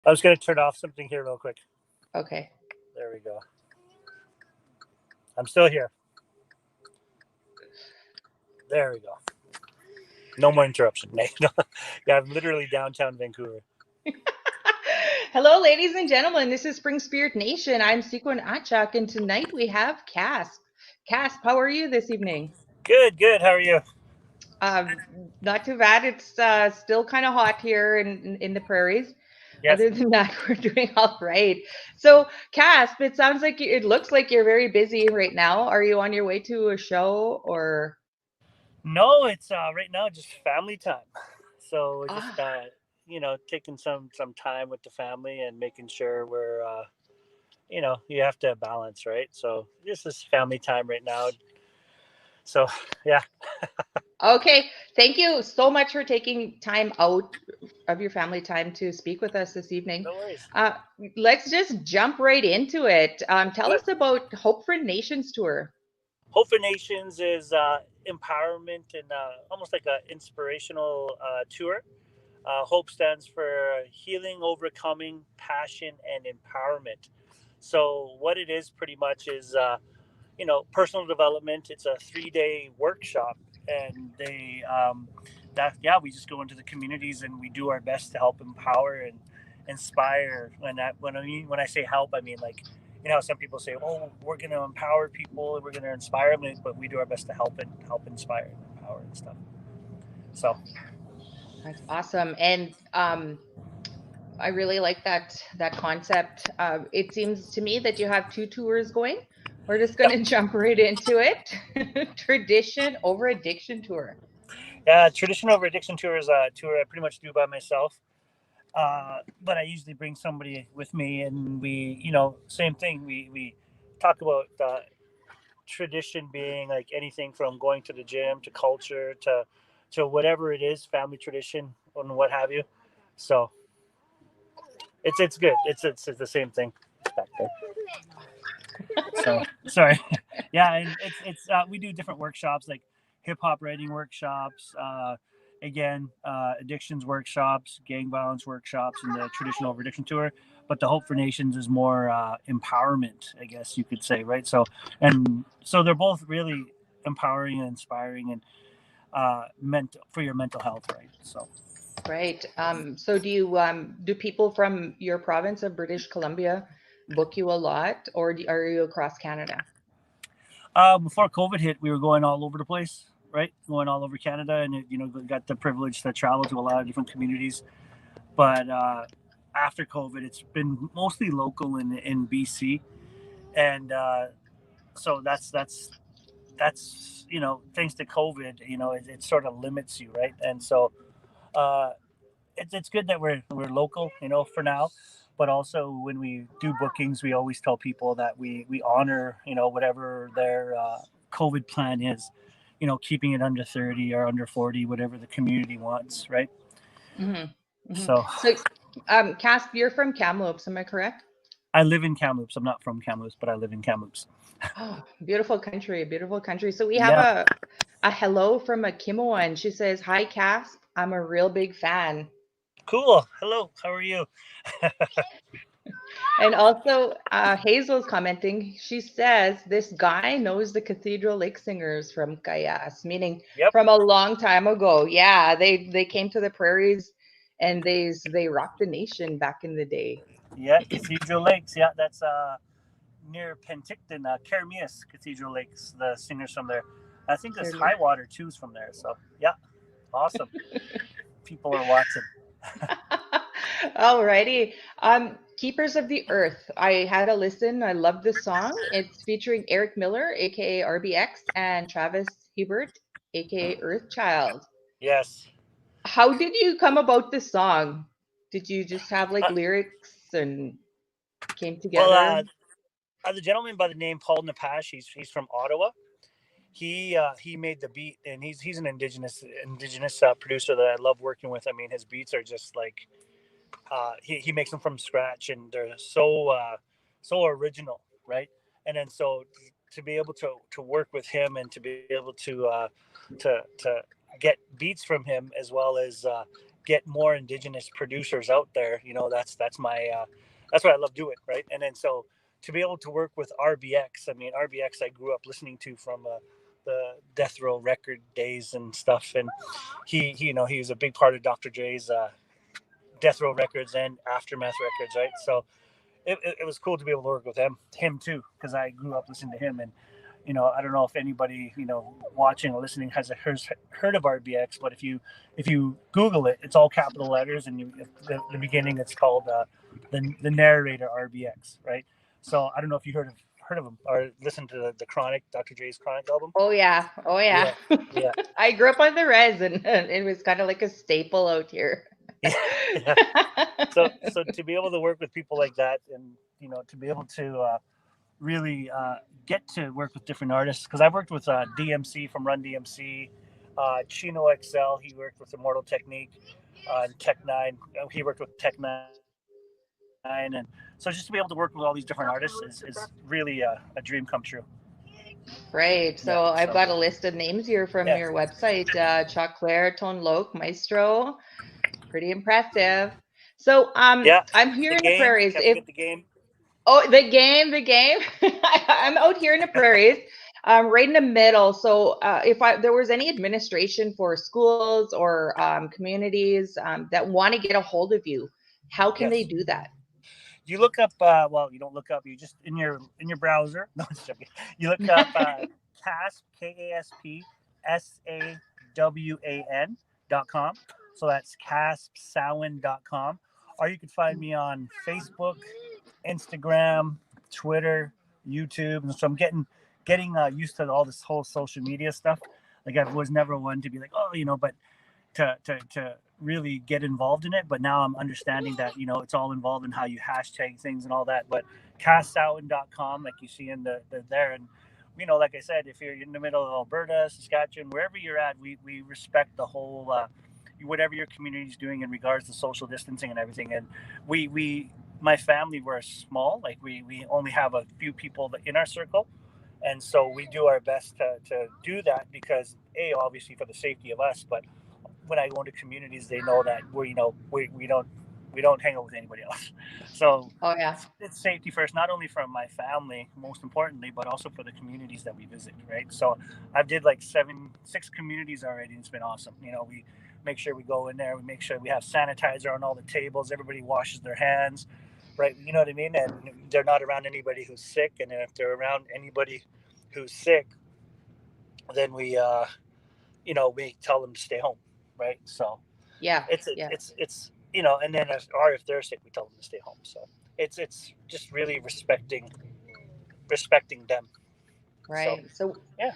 I was going to turn off something here real quick. Okay. There we go. I'm still here. There we go. No more interruption. Yeah, I'm literally downtown Vancouver. Hello, ladies and gentlemen. This is Spring Spirit Nation. I'm Sequin Achak, and tonight we have K.A.S.P. K.A.S.P, how are you this evening? Good. How are you? Um, Not too bad. It's still kind of hot here in the prairies. Yes. Other than that, we're doing all right. So, K.A.S.P, it looks like you're very busy right now. Are you on your way to a show or? No, it's right now just family time. So we're just Ah, taking some time with the family and making sure we're you have to balance, right? So this is family time right now. So yeah. okay. Thank you so much for taking time out of your family time to speak with us this evening. No worries. Uh, let's just jump right into it. Tell Yeah. us about Hope for Nations tour. Hope for Nations is empowerment and almost like an inspirational tour. Hope stands for healing, overcoming, passion, and empowerment. So what it is pretty much is personal development. It's a 3-day workshop, and we just go into the communities and we do our best to help empower and inspire. When I say help, I mean, like, some people say, oh, we're going to empower people, we're going to inspire them, but we do our best to help inspire and empower and stuff. So That's awesome, and I really like that concept. It seems to me that you have two tours going. We're just going yep. to jump right into it. Tradition over addiction tour. Yeah, tradition over addiction tour is a tour I pretty much do by myself. But I usually bring somebody with me, and we, same thing. We talk about tradition being like anything from going to the gym to culture to whatever it is, family tradition and what have you. So it's good. It's the same thing back there. So sorry. Yeah, and it's we do different workshops like hip hop writing workshops. Addictions workshops, gang violence workshops, and the traditional over addiction tour. But the Hope for Nations is more empowerment, I guess you could say, right? So they're both really empowering and inspiring and meant for your mental health, right? So Right. So do people from your province of British Columbia book you a lot, or are you across Canada? before COVID hit, we were going all over the place, right? Going all over Canada, and got the privilege to travel to a lot of different communities. But after COVID, it's been mostly local in BC, and so that's thanks to COVID, it sort of limits you, right? And so uh, it's good that we're local, for now. But also when we do bookings, we always tell people that we honor whatever their COVID plan is, keeping it under 30 or under 40, whatever the community wants, right? Mm-hmm. Mm-hmm. So So, Casp, you're from Kamloops, am I correct? I live in Kamloops. I'm not from Kamloops, but I live in Kamloops. Oh, beautiful country, beautiful country. So we have Yeah. a hello from a Kimoan. She says, "Hi, Casp. I'm a real big fan." Cool. Hello. How are you? And also, Hazel's commenting. She says this guy knows the Cathedral Lake Singers from Kayas, meaning Yep. from a long time ago. Yeah, they came to the prairies, and they rocked the nation back in the day. Yeah. Cathedral Lakes. Yeah. That's near Penticton, Kermias Cathedral Lakes. The singers from there. I think this Clearly. High Water too is from there. So yeah. Awesome. People are watching. Alrighty. Keepers of the Earth. I had a listen. I love this song. It's featuring Eric Miller, aka RBX, and Travis Hebert, aka Earthchild. Yes. How did you come about this song? Did you just have like Uh, lyrics and came well, together? the gentleman by the name Paul Napash. He's from Ottawa. He made the beat, and he's an indigenous producer that I love working with. I mean, his beats are just like he makes them from scratch, and they're so original, right? And then so to be able to work with him and to be able to get beats from him as well as get more Indigenous producers out there. That's my that's what I love doing, right? And then so to be able to work with RBX, I mean RBX, I grew up listening to from the Death Row record days and stuff, and he was a big part of Dr. Dre's Death Row Records and Aftermath Records, right? So it was cool to be able to work with him too, because I grew up listening to him. And I don't know if anybody watching or listening has heard of RBX, but if you Google it, it's all capital letters, and the beginning it's called the narrator RBX, right? So I don't know if you heard of him or listened to the Chronic, Dr. Dre's Chronic album. Oh yeah, oh yeah. Yeah, yeah, I grew up on the res, and it was kind of like a staple out here. yeah, yeah. So to be able to work with people like that, and to be able to really get to work with different artists, because I've worked with DMC from Run DMC, Chino XL. He worked with Immortal Technique, and Tech Nine. He worked with Tech Nine, and so just to be able to work with all these different artists is really a dream come true. Yeah. Right. So So I've got a list of names here yeah, from your website. Chuck Claire, Tone Loc, Maestro. Pretty impressive. So yeah. I'm The here in the game. prairies. Can't If forget the game. Oh, the game. I'm out here in the prairies, right in the middle. So, if there was any administration for schools or communities that want to get a hold of you, how can they Yes. do that? You look up. Well, you don't look up. You just in your browser. No, it's joking. You look up CASP, KASPSAWAN.com. So that's caspsawan.com. Or you can find me on Facebook, Instagram, Twitter, YouTube. And so I'm getting used to all this whole social media stuff. Like I was never one to be like, oh, but to really get involved in it. But now I'm understanding that it's all involved in how you hashtag things and all that. But cassowen.com, like you see in the there, and like I said, if you're in the middle of Alberta, Saskatchewan, wherever you're at, we respect the whole whatever your community is doing in regards to social distancing and everything. And we my family, we're small, like we only have a few people in our circle, and so we do our best to do that, because obviously for the safety of us, but when I go into communities, they know that we don't hang out with anybody else. So Oh yeah, it's safety first, not only for my family, most importantly, but also for the communities that we visit. Right. So I've did like 6 communities already, and it's been awesome. We make sure we go in there. We make sure we have sanitizer on all the tables. Everybody washes their hands. Right. You know what I mean? And they're not around anybody who's sick. And then if they're around anybody who's sick, then we tell them to stay home, right? So yeah, it's yeah. it's and then or if they're sick, we tell them to stay home. So it's just really respecting them. So Right. So yeah,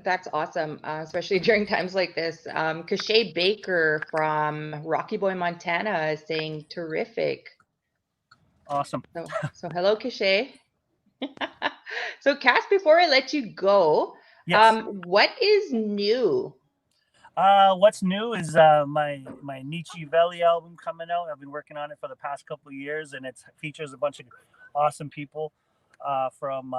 that's awesome, especially during times like this. Cachet Baker from Rocky Boy, Montana, is saying terrific. awesome. So hello, Cachet. So, Cass, before I let you go, Yes. what is new? What's new is my Nietzsche Valley album coming out. I've been working on it for the past couple of years, and it features a bunch of awesome people, from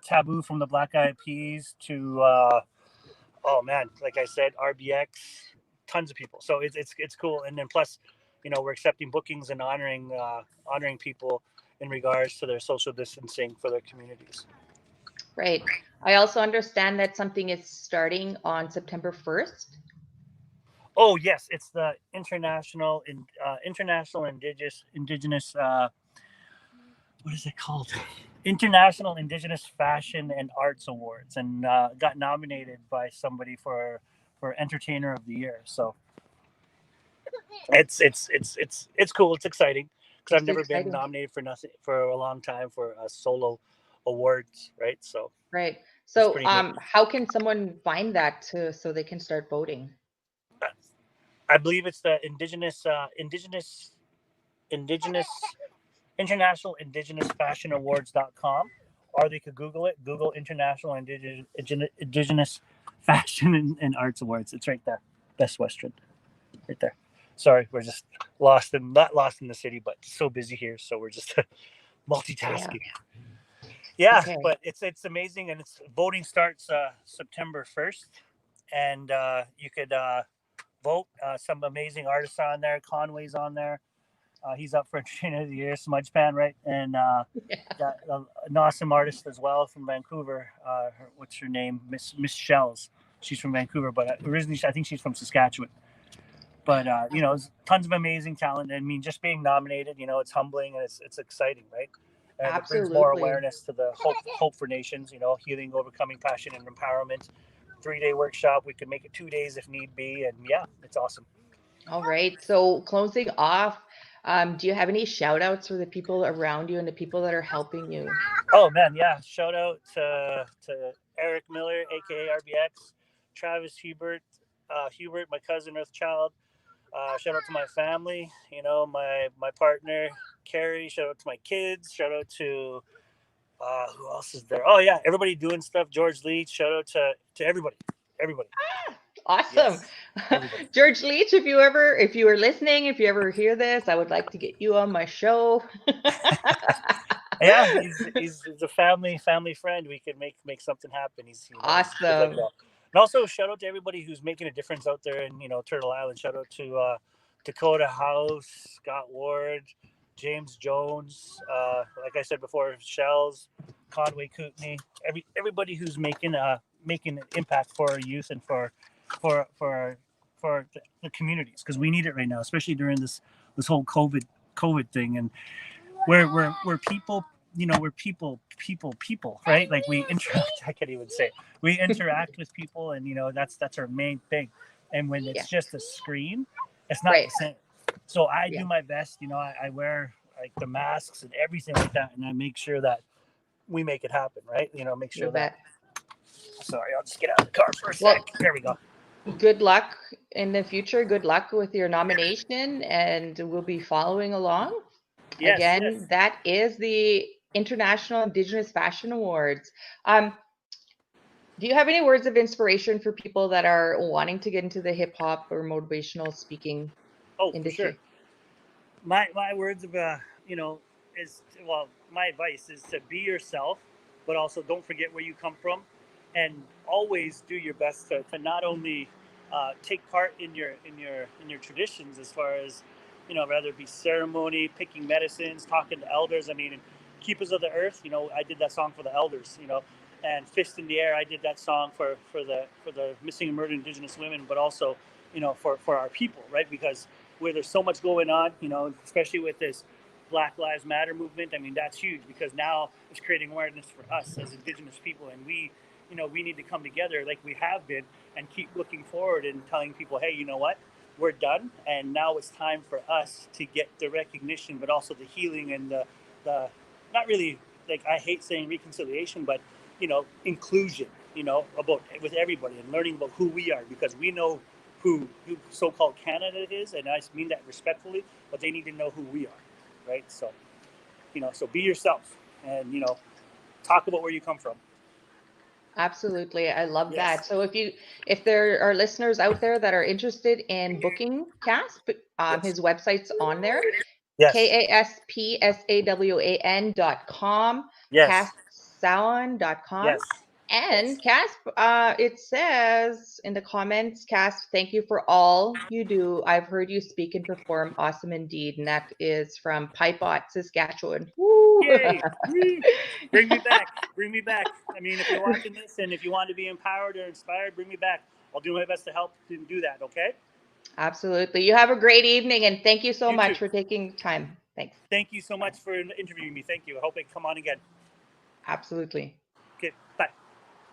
Taboo from the Black Eyed Peas to oh man, like I said, RBX, tons of people. So it's cool. And then plus, we're accepting bookings and honoring people in regards to their social distancing for their communities. Right. I also understand that something is starting on September 1st. Oh yes, it's the international indigenous what is it called? International Indigenous Fashion and Arts Awards, and got nominated by somebody for Entertainer of the Year. So it's cool. It's exciting because I've It's never been exciting. nominated for nothing for a long time for a solo awards, right? So Right. it's So, pretty neat. how can someone find that so they can start voting? I believe it's the indigenous International Indigenous Fashion Awards.com, or they could Google it. Google International Indigenous Fashion and Arts Awards. It's right there. Best Western, right there. Sorry, we're just not lost in the city, but so busy here, so we're just Yeah. multitasking. Yeah, Okay. but it's amazing, and it's voting starts September 1st, and you could vote. Some amazing artists on there. Conway's on there. He's up for Trainer of the Year, Smudge Pan, right? And got an awesome artist as well from Vancouver. What's her name? Miss Shells. She's from Vancouver, but originally I think she's from Saskatchewan. But tons of amazing talent. I mean, just being nominated, it's humbling and it's exciting, right? And it brings more Absolutely. awareness to the hope for nations. Healing, overcoming, passion, and empowerment. 3-day workshop. We could make it 2 days if need be, and yeah, it's awesome. All right. So closing off, do you have any shout outs for the people around you and the people that are helping you? Oh man, yeah! Shout out to Eric Miller, aka RBX, Travis Hubert, my cousin Earthchild. Shout out to my family, my partner Carrie. Shout out to my kids. Shout out to who else is there? Oh yeah, everybody doing stuff. George Leach. Shout out to everybody, everybody. Awesome. Yes, everybody. George Leach, if you are listening, if you ever hear this, I would like to get you on my show. Yeah, he's a family friend. We could make something happen. He's good like Awesome. that. And also shout out to everybody who's making a difference out there in Turtle Island. Shout out to Dakota House, Scott Ward, James Jones. Like I said before, Shells, Conway Kootenay. Everybody who's making an impact for our youth and for for for the communities, because we need it right now, especially during this whole COVID thing. And we're people, we're people, right? Like we interact. I can't even say it. We interact with people, and that's our main thing. And when Yeah. it's just a screen, it's not Right. the same. So I Yeah. do my best. I wear like the masks and everything like that, and I make sure that we make it happen, right? Make You sure that. bet. Sorry, I'll just get out of the car for a sec. Well, There we go. good luck in the future. Good luck with your nomination, and we'll be following along. Yes, yes. Again, that is the International Indigenous Fashion Awards. Do you have any words of inspiration for people that are wanting to get into the hip hop or motivational speaking Oh, for sure. industry? My words of is, well, my advice is to be yourself, but also don't forget where you come from, and always do your best to not only take part in your traditions, as far as whether it be ceremony, picking medicines, talking to elders. I mean, keepers of the earth. I did that song for the elders. And Fist in the Air, I did that song for the missing and murdered Indigenous women, but also for our people, right? Because where there's so much going on, especially with this Black Lives Matter movement. I mean, that's huge, because now it's creating awareness for us as Indigenous people, and we need to come together like we have been, and keep looking forward and telling people, hey, you know what? We're done, and now it's time for us to get the recognition, but also the healing and the not really, like, I hate saying reconciliation, but inclusion. About with everybody, and learning about who we are, because we know who so-called Canada is, and I mean that respectfully, but they need to know who we are, right? So, so be yourself, and talk about where you come from. Absolutely. I love Yes, that. So if there are listeners out there that are interested in booking Casp, yes, his website's on there, yes, KASPSAWAN.com, yes, CaspSawan.com. yes, yes. And Casp, it says in the comments, Casp, thank you for all you do. I've heard you speak and perform awesome indeed. And that is from Pipot, Saskatchewan. Woo! Yay! Woo! Bring me back. Bring me back. I mean, if you're watching this and if you want to be empowered or inspired, bring me back. I'll do my best to help you do that. Okay. Absolutely. You have a great evening, and thank you so You too. much for taking time. Thanks. Thank you so Bye. much for interviewing me. Thank you. I hope I come on again. Absolutely.